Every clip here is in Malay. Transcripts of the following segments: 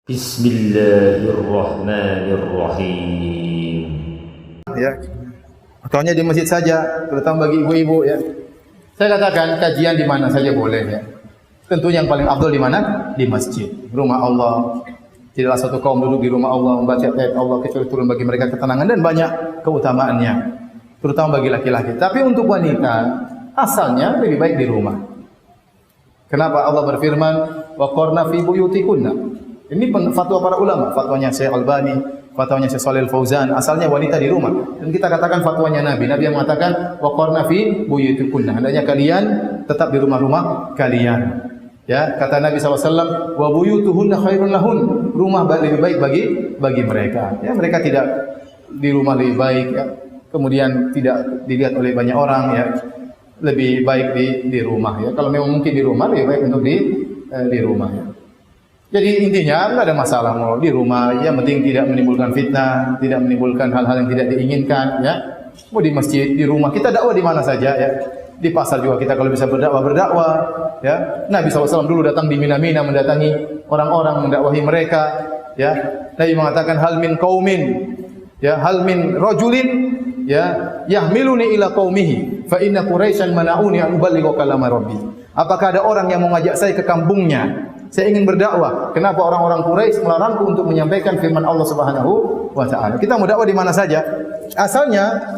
Bismillahirrahmanirrahim. Ya, contohnya di masjid saja, terutama bagi ibu-ibu ya. Saya katakan kajian di mana saja boleh ya. Tentu yang paling afdal di mana? Di masjid, rumah Allah. Tidaklah satu kaum duduk di rumah Allah membaca ayat Allah kecuali turun bagi mereka ketenangan dan banyak keutamaannya, terutama bagi laki-laki. Tapi untuk wanita asalnya lebih baik di rumah. Kenapa Allah berfirman wa qarna fi buyutikunna? Ini fatwa para ulama, fatwanya Syekh Albani, fatwanya Syekh Shalih Al-Fauzan, asalnya wanita di rumah. Dan kita katakan fatwanya Nabi. Nabi yang mengatakan wa qarna fi buyutikunna. Hendaknya kalian tetap di rumah-rumah kalian. Ya, kata Nabi SAW, wa buyutuhunna khairun lahun. Rumah lebih baik bagi mereka. Ya, mereka tidak di rumah lebih baik ya. Kemudian tidak dilihat oleh banyak orang ya. Lebih baik di rumah ya. Kalau memang mungkin di rumah lebih baik untuk di rumah ya. Jadi intinya enggak ada masalah mau di rumah, yang penting tidak menimbulkan fitnah, tidak menimbulkan hal-hal yang tidak diinginkan ya. Mau di masjid, di rumah, kita dakwah di mana saja ya. Di pasar juga kita kalau bisa berdakwah ya. Nabi SAW dulu datang di Mina-Mina mendatangi orang-orang, mendakwahi mereka ya. Nabi mengatakan hal min qaumin ya, hal min rajulin ya yahmiluni ila qaumihi fa inna quraisyan mana'uni an uballigha kalama rabbi. Apakah ada orang yang mau mengajak saya ke kampungnya? Saya ingin berdakwah. Kenapa orang-orang Quraisy melarangku untuk menyampaikan firman Allah Subhanahu wa taala? Kita mau dakwah di mana saja. Asalnya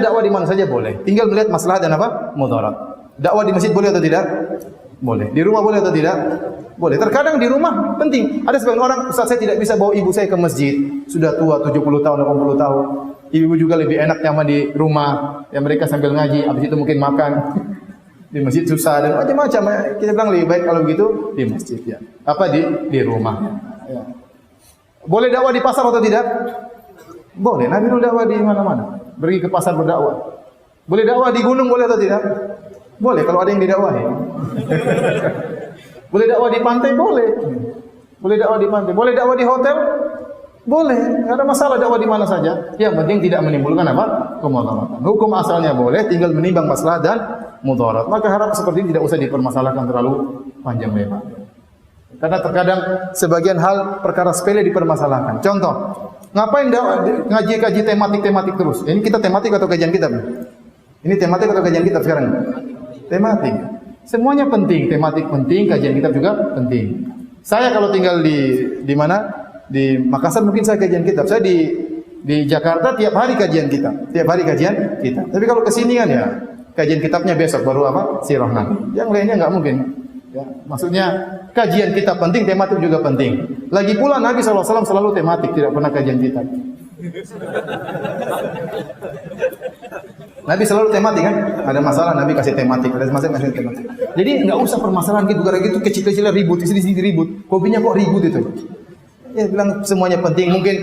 dakwah di mana saja boleh. Tinggal melihat maslahat dan apa? Mudarat. Dakwah di masjid boleh atau tidak? Boleh. Di rumah boleh atau tidak? Boleh. Terkadang di rumah penting. Ada sebagian orang, Ustaz saya tidak bisa bawa ibu saya ke masjid. Sudah tua 70 tahun, 80 tahun. Ibu juga lebih enak nyaman di rumah. Ya mereka sambil ngaji, habis itu mungkin makan. Di masjid susah dan macam-macam. Kita bilang lebih baik kalau begitu di masjid ya. Apa di rumah ya. Boleh dakwah di pasar atau tidak? Boleh. Nabi dulu dakwah di mana-mana. Pergi ke pasar berdakwah. Boleh dakwah di gunung boleh atau tidak? Boleh kalau ada yang didakwahi. Boleh dakwah di pantai boleh. Boleh dakwah di pantai. Boleh dakwah di hotel? Boleh, tidak ada masalah dakwah di mana saja. Yang penting tidak menimbulkan apa? Kemudaratan. Hukum asalnya boleh, tinggal menimbang maslahat dan mudarat. Maka harap seperti ini tidak usah dipermasalahkan terlalu panjang lebar. Karena terkadang sebagian hal perkara sepele dipermasalahkan. Contoh, ngapain ngaji-kaji tematik terus? Ini kita tematik atau kajian kitab? Ini tematik atau kajian kitab sekarang? Tematik. Semuanya penting, tematik penting, kajian kitab juga penting. Saya kalau tinggal di mana? Di Makassar mungkin saya kajian kitab. Saya di Jakarta tiap hari kajian kitab. Tiap hari kajian kitab. Tapi kalau kesini kan ya kajian kitabnya besok baru apa? Sirah Nabi. Yang lainnya enggak mungkin. Ya, maksudnya kajian kitab penting, tematik juga penting. Lagi pula Nabi SAW selalu tematik, tidak pernah kajian kitab. Nabi selalu tematik kan? Ada masalah Nabi kasih tematik, ada masalah kasih tematik. Jadi enggak usah permasalahan gitu, gara-gara gitu kecil-kecilnya ribut, di sini ribut. Hobinya kok ribut itu? Ya bilang semuanya penting, mungkin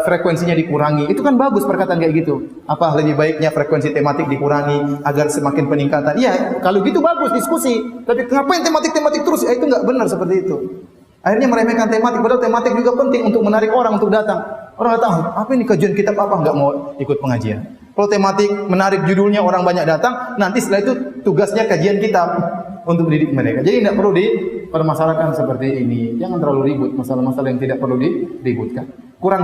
frekuensinya dikurangi. Itu kan bagus perkataan kayak gitu. Apa lebih baiknya frekuensi tematik dikurangi agar semakin peningkatan? Iya, kalau gitu bagus diskusi. Tapi ngapain tematik terus? Itu enggak benar seperti itu. Akhirnya meremehkan tematik, padahal tematik juga penting untuk menarik orang untuk datang. Orang datang, apa ini kajian kitab apa? Enggak mau ikut pengajian. Kalau tematik menarik judulnya orang banyak datang, nanti setelah itu tugasnya kajian kitab untuk mendidik mereka. Jadi tidak perlu dipermasalahkan seperti ini. Jangan terlalu ribut masalah-masalah yang tidak perlu diributkan. Kurang.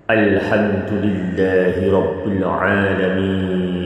Alhamdulillahi Rabbil Alamin.